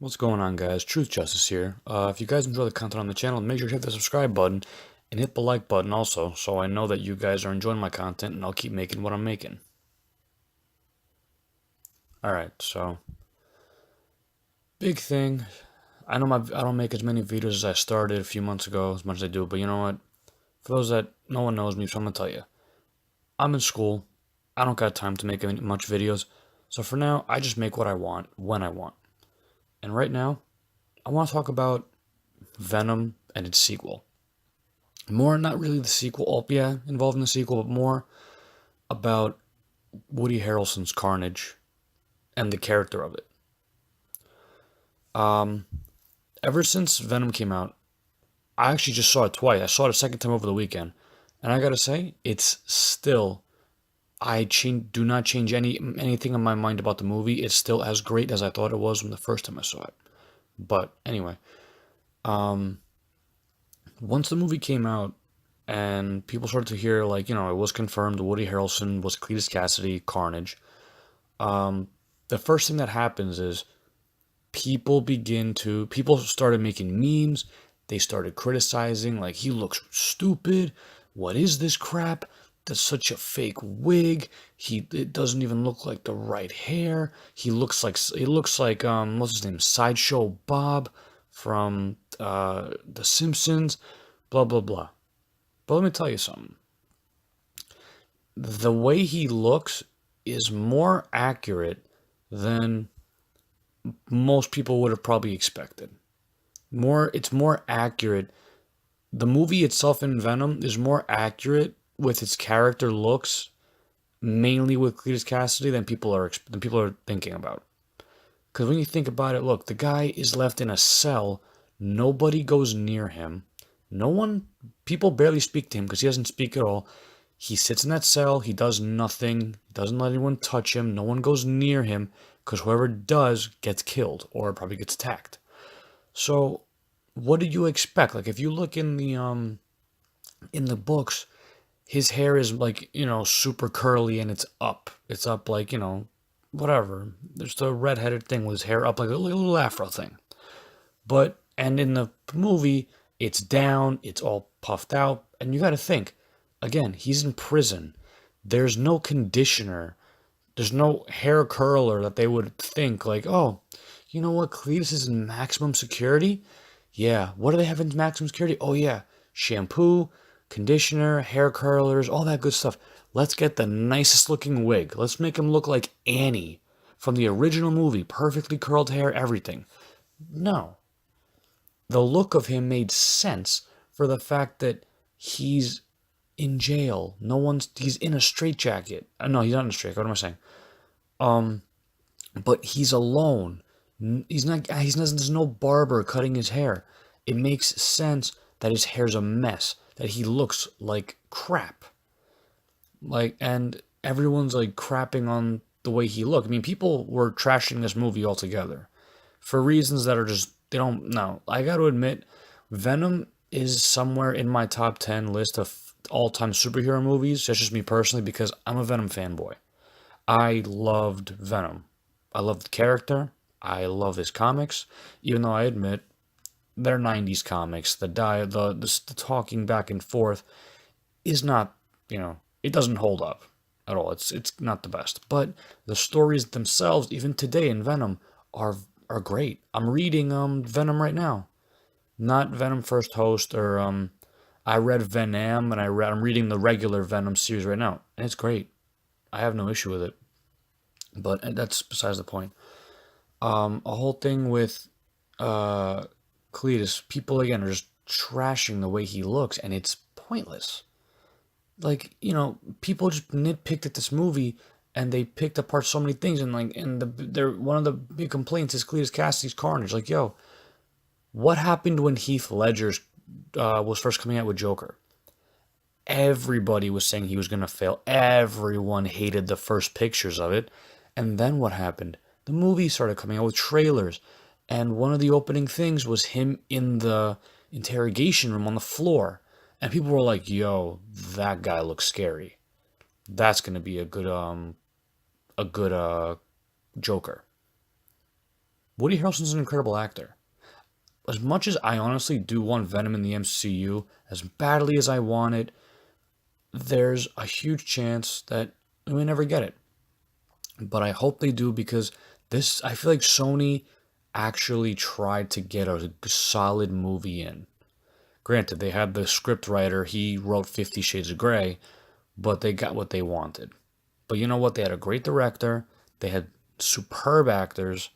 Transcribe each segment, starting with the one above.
What's going on, guys? Truth Justice here. If you guys enjoy the content on the channel, make sure to hit the subscribe button and hit the like button also, so I know that you guys are enjoying my content and I'll keep making what I'm making. Alright, so, big thing. I don't make as many videos as I started a few months ago, as much as I do, but you know what? For those that no one knows me, so I'm gonna tell you. I'm in school. I don't got time to make much videos, so for now, I just make what I want, when I want. And right now, I want to talk about Venom and its sequel. More, not really the sequel, yeah, involved in the sequel, but more about Woody Harrelson's Carnage and the character of it. Um, Ever since Venom came out, I actually just saw it twice. I saw it a second time over the weekend, and I gotta say, it's still. Do not change anything in my mind about the movie. It's still as great as I thought it was when the first time I saw it. But anyway, um, once the movie came out, and people started to hear like it was confirmed Woody Harrelson was Cletus Cassidy Carnage. Um, the first thing that happens is people started making memes. They started criticizing like he looks stupid. What is this crap? That's such a fake wig. It doesn't even look like the right hair. He looks like what's his name? Sideshow Bob from The Simpsons. Blah blah blah. But let me tell you something. The way he looks is more accurate than most people would have probably expected. It's more accurate. The movie itself in Venom is more accurate with its character looks, mainly with Cletus Cassidy, than people are thinking about. Because when you think about it, look, the guy is left in a cell. Nobody goes near him. No one, people barely speak to him because he doesn't speak at all. He sits in that cell. He does nothing. He doesn't let anyone touch him. No one goes near him because whoever does gets killed or probably gets attacked. So, what do you expect? Like if you look in the books, his hair is like super curly and it's up. It's up like whatever. There's the redheaded thing with his hair up like a little afro thing. And in the movie, it's down, it's all puffed out, and you got to think, again, he's in prison. There's no conditioner. There's no hair curler that they would think like, oh, you know what? Cletus is in maximum security. Yeah. What do they have in maximum security? Oh yeah, shampoo, conditioner, hair curlers, all that good stuff. Let's get the nicest looking wig. Let's make him look like Annie from the original movie, perfectly curled hair, everything. No, the look of him made sense for the fact that he's in jail. He's in a straitjacket. No, he's not in a straitjacket. What am I saying? Um, but he's alone. There's no barber cutting his hair. It makes sense that his hair's a mess, that he looks like crap. And everyone's like crapping on the way he looked. I mean, people were trashing this movie altogether for reasons that are just they don't know. I got to admit, Venom is somewhere in my top 10 list of all-time superhero movies. That's just me personally because I'm a Venom fanboy. I loved Venom. I love the character. I love his comics, even though I admit they're 90s comics. The talking back and forth is not, it doesn't hold up at all. It's not the best. But the stories themselves, even today in Venom, are are great. I'm reading Venom right now. Not Venom First Host or I read Venom and I'm reading the regular Venom series right now. And it's great. I have no issue with it. But that's besides the point. A whole thing with uh Cletus, people again are just trashing the way he looks and it's pointless. Like people just nitpicked at this movie and they picked apart so many things and they're one of the big complaints is Cletus Cassidy's Carnage. Like, yo, what happened when Heath Ledger was first coming out with Joker? Everybody was saying he was gonna fail. Everyone hated the first pictures of it, and then what happened? The movie started coming out with trailers, and one of the opening things was him in the interrogation room on the floor, and people were like, "Yo, that guy looks scary. That's gonna be a good Joker." Woody Harrelson's an incredible actor. As much as I honestly do want Venom in the MCU, as badly as I want it, there's a huge chance that we may never get it. But I hope they do because this, I feel like Sony actually tried to get a solid movie in. Granted, they had the script writer, he wrote 50 Shades of Grey, but they got what they wanted. But you know what? They had a great director, they had superb actors,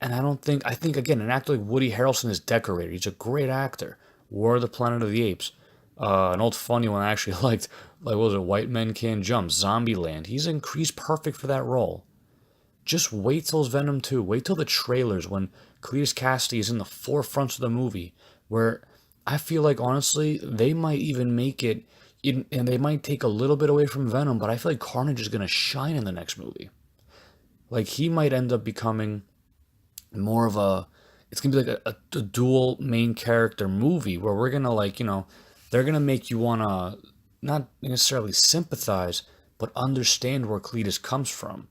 and I think again, an actor like Woody Harrelson is decorated. He's a great actor. War of the Planet of the Apes. An old funny one I actually liked, like what was it, White Men Can't Jump, Zombieland. He's perfect for that role. Just wait till Venom 2. Wait till the trailers when Cletus Cassidy is in the forefront of the movie, where I feel like honestly they might even make it, and they might take a little bit away from Venom, but I feel like Carnage is gonna shine in the next movie. Like he might end up becoming more of a, it's gonna be like a dual main character movie where we're gonna like, they're gonna make you wanna not necessarily sympathize, but understand where Cletus comes from.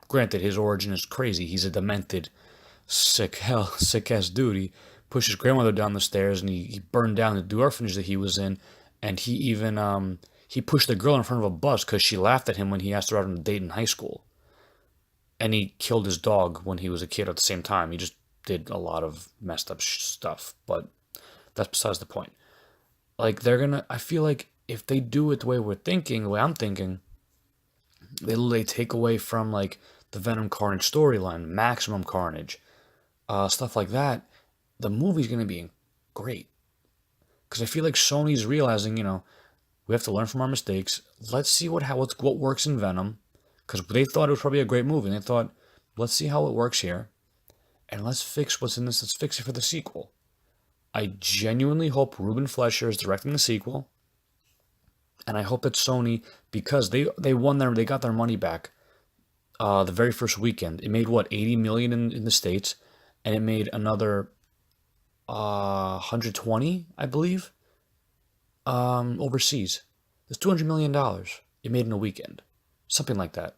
Granted, his origin is crazy. He's a demented, sick ass dude. He pushed his grandmother down the stairs and he burned down the orphanage that he was in, and he even he pushed the girl in front of a bus because she laughed at him when he asked her out on a date in high school, and he killed his dog when he was a kid at the same time. He just did a lot of messed up stuff, but that's besides the point. Like I feel like if they do it the way we're thinking, the way I'm thinking, they take away from like the Venom Carnage storyline, Maximum Carnage, stuff like that. The movie's gonna be great because I feel like Sony's realizing, we have to learn from our mistakes. Let's see what works in Venom, because they thought it was probably a great movie, and they thought, let's see how it works here, and let's fix what's in this. Let's fix it for the sequel. I genuinely hope Ruben Fleischer is directing the sequel, and I hope that Sony, because they got their money back the very first weekend. It made what, 80 million in the States, and it made another 120, I believe, overseas. It's $200 million it made in a weekend, something like that.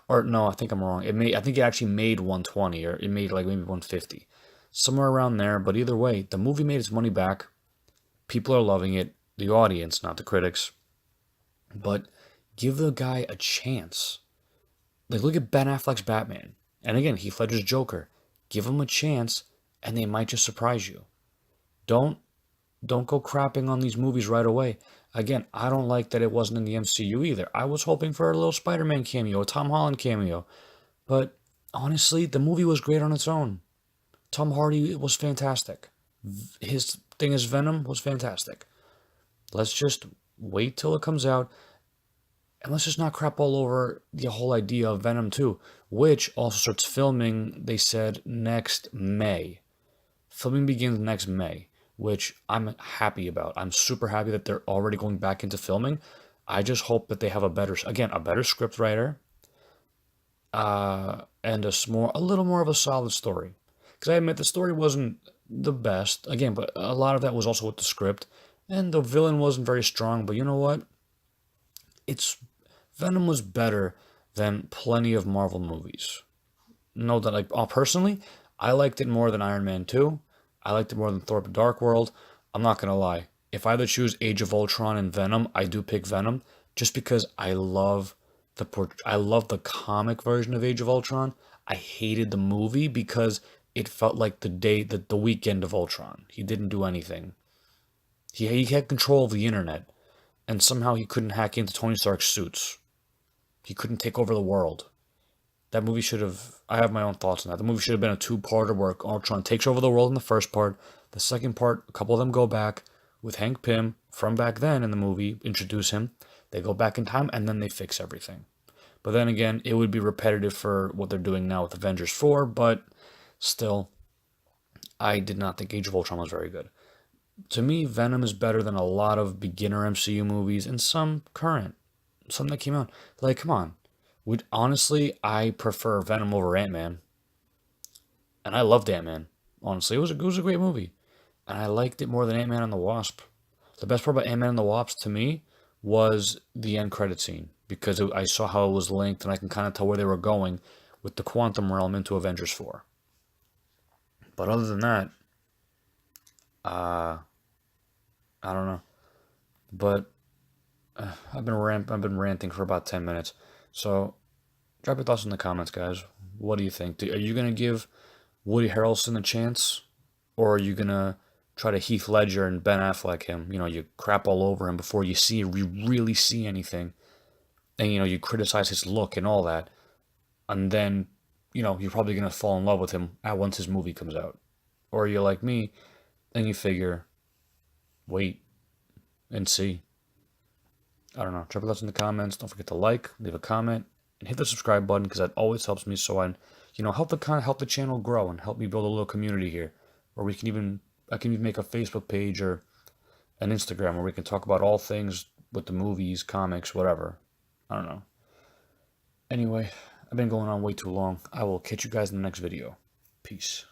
Or no, I think I'm wrong. I think it actually made 120, or it made like maybe 150, somewhere around there. But either way, the movie made its money back. People are loving it. The audience, not the critics. But give the guy a chance. Like, look at Ben Affleck's Batman. And again, Heath Ledger's Joker. Give them a chance, and they might just surprise you. Don't go crapping on these movies right away. Again, I don't like that it wasn't in the MCU either. I was hoping for a little Spider-Man cameo, a Tom Holland cameo. But honestly, the movie was great on its own. Tom Hardy was fantastic. His thing as Venom was fantastic. Let's just wait till it comes out, and let's just not crap all over the whole idea of Venom 2, which also starts filming, they said, next May. Filming begins next May, which I'm happy about. I'm super happy that they're already going back into filming. I just hope that they have a better script writer, and a little more of a solid story. Because I admit the story wasn't the best, again, but a lot of that was also with the script, and the villain wasn't very strong. But you know what? It's Venom was better than plenty of Marvel movies. No, that like personally, I liked it more than Iron Man 2. I liked it more than Thor: The Dark World. I'm not gonna lie. If I had to choose Age of Ultron and Venom, I do pick Venom just because I love the comic version of Age of Ultron. I hated the movie because it felt like the weekend of Ultron. He didn't do anything. He had control of the internet, and somehow he couldn't hack into Tony Stark's suits. He couldn't take over the world. That movie should have. I have my own thoughts on that. The movie should have been a two-parter where Ultron takes over the world in the first part. The second part, a couple of them go back with Hank Pym from back then in the movie, introduce him. They go back in time, and then they fix everything. But then again, it would be repetitive for what they're doing now with Avengers 4, but still, I did not think Age of Ultron was very good. To me, Venom is better than a lot of beginner MCU movies and some current, some that came out. Like, come on. Honestly, I prefer Venom over Ant-Man. And I loved Ant-Man. Honestly, it was a great movie. And I liked it more than Ant-Man and the Wasp. The best part about Ant-Man and the Wasp to me was the end credit scene. Because I saw how it was linked and I can kind of tell where they were going with the quantum realm into Avengers 4. But other than that, I don't know. But I've been ranting for about 10 minutes. So drop your thoughts in the comments, guys. What do you think? Are you gonna give Woody Harrelson a chance, or are you gonna try to Heath Ledger and Ben Affleck him? You crap all over him before you really see anything, and you criticize his look and all that, and then you're probably gonna fall in love with him once his movie comes out. Or you're like me, and you figure, wait and see. I don't know. Drop your thoughts in the comments. Don't forget to like, leave a comment, and hit the subscribe button because that always helps me. So I, help the channel grow and help me build a little community here, or I can even make a Facebook page or an Instagram where we can talk about all things with the movies, comics, whatever. I don't know. Anyway, I've been going on way too long. I will catch you guys in the next video. Peace.